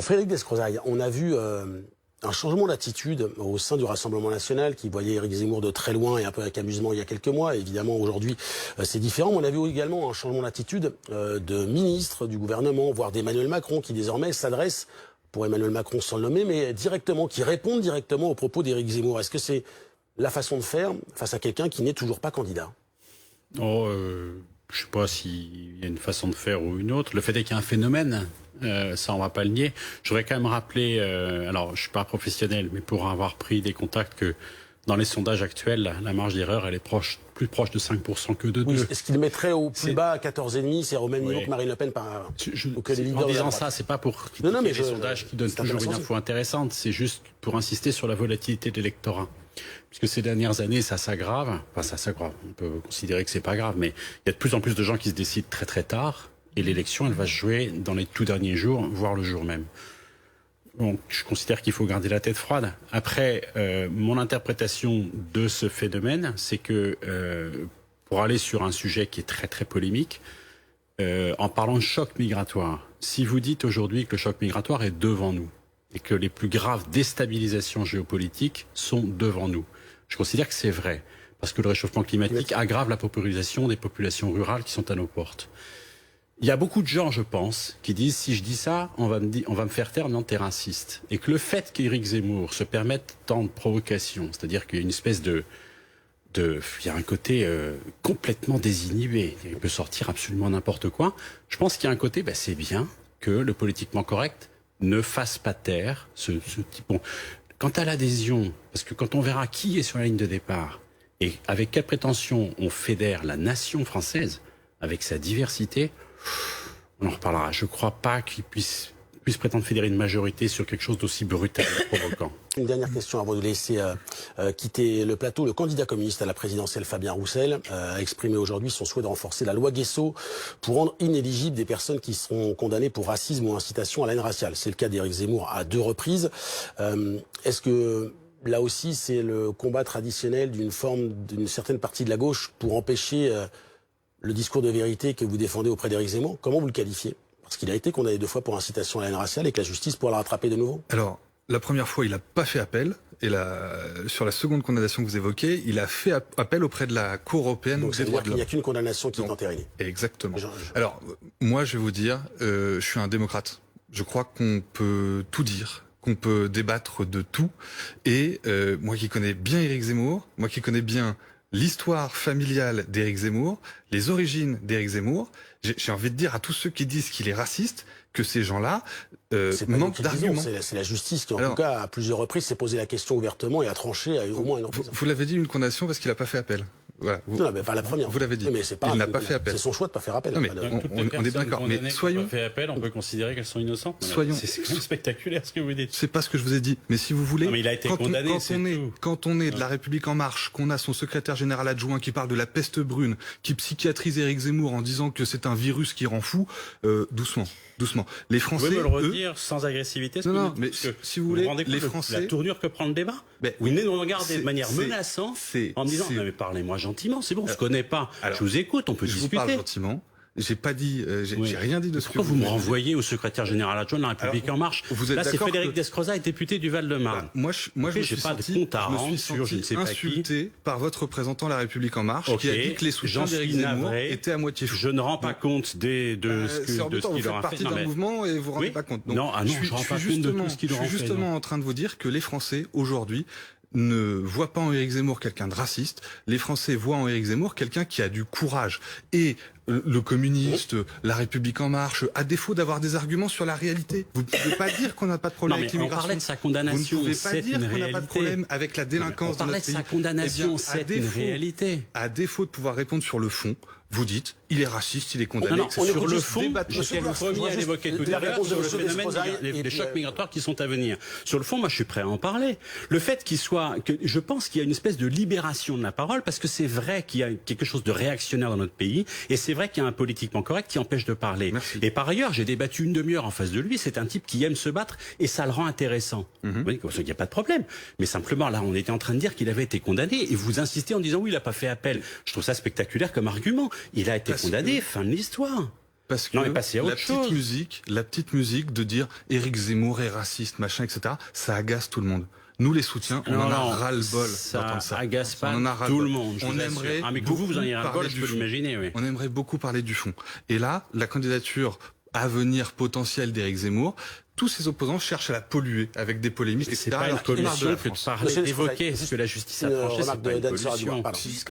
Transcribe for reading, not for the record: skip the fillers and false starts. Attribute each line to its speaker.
Speaker 1: Frédéric Descrozaille, on a vu un changement d'attitude au sein du Rassemblement national qui voyait Éric Zemmour de très loin et un peu avec amusement il y a quelques mois. Évidemment, aujourd'hui, c'est différent. Mais on a vu également un changement d'attitude de ministres du gouvernement, voire d'Emmanuel Macron, qui désormais s'adresse, pour Emmanuel Macron sans le nommer, mais directement, qui répondent directement aux propos d'Éric Zemmour. Est-ce que c'est la façon de faire face à quelqu'un qui n'est toujours pas candidat?
Speaker 2: Je ne sais pas s'il y a une façon de faire ou une autre. Le fait est qu'il y a un phénomène, ça on va pas le nier. Je voudrais quand même rappeler, alors je suis pas professionnel, mais pour avoir pris des contacts, que dans les sondages actuels, la marge d'erreur, elle est plus proche de 5% que de 2%.
Speaker 1: Oui, est-ce qu'il mettrait au plus bas à 14,5, c'est au même niveau que Marine Le Pen ou que les leaders
Speaker 2: en disant ça, c'est pas pour critiquer les sondages qui donnent toujours une info intéressante, c'est juste pour insister sur la volatilité de l'électorat. Puisque ces dernières années, ça s'aggrave. Enfin, ça s'aggrave. On peut considérer que c'est pas grave, mais il y a de plus en plus de gens qui se décident très très tard. Et l'élection, elle va se jouer dans les tout derniers jours, voire le jour même. Donc, je considère qu'il faut garder la tête froide. Après, mon interprétation de ce phénomène, c'est que pour aller sur un sujet qui est très très polémique, en parlant de choc migratoire, si vous dites aujourd'hui que le choc migratoire est devant nous, et que les plus graves déstabilisations géopolitiques sont devant nous. Je considère que c'est vrai, parce que le réchauffement climatique aggrave la paupérisation des populations rurales qui sont à nos portes. Il y a beaucoup de gens, je pense, qui disent, si je dis ça, on va me faire taire, non, t'es raciste. Et que le fait qu'Éric Zemmour se permette tant de provocations, c'est-à-dire qu'il y a une espèce il y a un côté complètement désinhibé, il peut sortir absolument n'importe quoi. Je pense qu'il y a un côté, c'est bien que le politiquement correct ne fasse pas taire ce type. Bon, quant à l'adhésion, parce que quand on verra qui est sur la ligne de départ et avec quelle prétention on fédère la nation française avec sa diversité, on en reparlera. Je ne crois pas qu'il puisse prétendre fédérer une majorité sur quelque chose d'aussi brutal et provoquant.
Speaker 1: Une dernière question avant de laisser quitter le plateau. Le candidat communiste à la présidentielle, Fabien Roussel, a exprimé aujourd'hui son souhait de renforcer la loi Guessot pour rendre inéligibles des personnes qui seront condamnées pour racisme ou incitation à la haine raciale. C'est le cas d'Éric Zemmour à 2 reprises. Est-ce que là aussi c'est le combat traditionnel d'une certaine partie de la gauche pour empêcher le discours de vérité que vous défendez auprès d'Éric Zemmour? Comment vous le qualifiez? Parce qu'il a été condamné 2 fois pour incitation à la haine raciale et que la justice pourra le rattraper de nouveau.
Speaker 3: Alors, la première fois, il n'a pas fait appel. Et sur la seconde condamnation que vous évoquez, il a fait appel auprès de la Cour européenne des droits de l'homme.
Speaker 1: Il n'y a qu'une condamnation qui est entérinée.
Speaker 3: Exactement. Alors, moi, je vais vous dire, je suis un démocrate. Je crois qu'on peut tout dire, qu'on peut débattre de tout. Et moi qui connais bien Éric Zemmour, moi qui connais bien l'histoire familiale d'Éric Zemmour, les origines d'Éric Zemmour, j'ai envie de dire à tous ceux qui disent qu'il est raciste que ces gens-là manquent d'arguments.
Speaker 1: C'est la justice qui, en tout cas, à plusieurs reprises, s'est posé la question ouvertement et a tranché au moins une reprise.
Speaker 3: Vous l'avez dit, une condamnation parce qu'il n'a pas fait appel. Voilà.
Speaker 1: Non, mais pas la première.
Speaker 3: Vous l'avez dit.
Speaker 1: Mais
Speaker 3: il n'a pas fait appel.
Speaker 1: C'est son choix de ne pas faire appel.
Speaker 3: Non, mais on est d'accord. Mais soyons.
Speaker 2: Fait appel, on peut considérer qu'elles sont innocentes.
Speaker 3: Soyons.
Speaker 2: C'est quand même spectaculaire ce que vous dites.
Speaker 3: C'est pas ce que je vous ai dit. Mais si vous voulez.
Speaker 2: Non, mais il a été condamné.
Speaker 3: Quand on est de la République en marche, qu'on a son secrétaire général adjoint qui parle de la peste brune, qui psychiatrise Éric Zemmour en disant que c'est un virus qui rend fou, doucement. Les Français.
Speaker 2: Vous pouvez me le redire sans agressivité?
Speaker 3: Non, mais si vous voulez, les Français.
Speaker 2: La tournure que prend le débat. Vous venez de nous regarder de manière menaçante en me disant mais parlez-moi gentiment, c'est bon, je connais pas. Alors, je vous écoute, on peut discuter.
Speaker 3: Je vous parle gentiment. J'ai pas dit, j'ai rien dit de ce que
Speaker 2: vous me renvoyez au secrétaire général adjoint de la République en marche? Là, c'est Frédéric Descrozaille, député du Val-de-Marne.
Speaker 3: Moi, je me pas de compte à rendre sur je ne sais pas qui. Insulté par votre représentant de la République en marche, qui a dit que les soutiens d'Éric Zemmour étaient à moitié faux.
Speaker 2: Je ne rends pas compte de ce qu'il leur a fait.
Speaker 3: Vous faites partie d'un mouvement et vous vous rendez pas compte.
Speaker 2: Non, je rends pas compte de tout ce qu'il leur a fait.
Speaker 3: Je suis justement en train de vous dire que les Français aujourd'hui ne voient pas en Éric Zemmour quelqu'un de raciste. Les Français voient en Éric Zemmour quelqu'un qui a du courage. Et le communiste, la République en marche, à défaut d'avoir des arguments sur la réalité. Vous ne pouvez pas dire qu'on n'a pas de problème avec l'immigration.
Speaker 2: On parlait de sa condamnation,
Speaker 3: vous ne pouvez pas dire qu'on n'a pas de problème avec la délinquance dans notre pays.
Speaker 2: On parlait de sa condamnation, c'est une réalité.
Speaker 3: À défaut de pouvoir répondre sur le fond, vous dites, il est raciste, il est condamné.
Speaker 2: Sur le fond, je premier à l'évoquer tout à l'heure sur le phénomène des chocs migratoires qui sont à venir. Sur le fond, moi, je suis prêt à en parler. Le fait je pense qu'il y a une espèce de libération de la parole, parce que c'est vrai qu'il y a quelque chose de réactionnaire dans notre pays, et c'est vrai qu'il y a un politiquement correct qui empêche de parler.
Speaker 3: Merci.
Speaker 2: Et par ailleurs, j'ai débattu une demi-heure en face de lui, c'est un type qui aime se battre, et ça le rend intéressant. Vous voyez, il n'y a pas de problème. Mais simplement, là, on était en train de dire qu'il avait été condamné, et vous insistez en disant, oui, il n'a pas fait appel. Je trouve ça spectaculaire comme argument. Il a été condamné, fin de l'histoire.
Speaker 3: Parce que
Speaker 2: non, mais passer à autre chose.
Speaker 3: La petite musique de dire Éric Zemmour est raciste, machin, etc., ça agace tout le monde. Nous, les soutiens, on en a ras-le-bol d'entendre ça.
Speaker 2: Ça agace pas
Speaker 3: on en a
Speaker 2: tout le monde.
Speaker 3: On aimerait
Speaker 2: mais que vous en ayez ras-le-bol, je peux l'imaginer. Oui.
Speaker 3: On aimerait beaucoup parler du fond. Et là, la candidature à venir potentielle d'Éric Zemmour, tous ses opposants cherchent à la polluer avec des polémiques, etc.
Speaker 2: C'est pas une pollution que de parler, d'évoquer ce que la justice a tranché, c'est pas une pollution.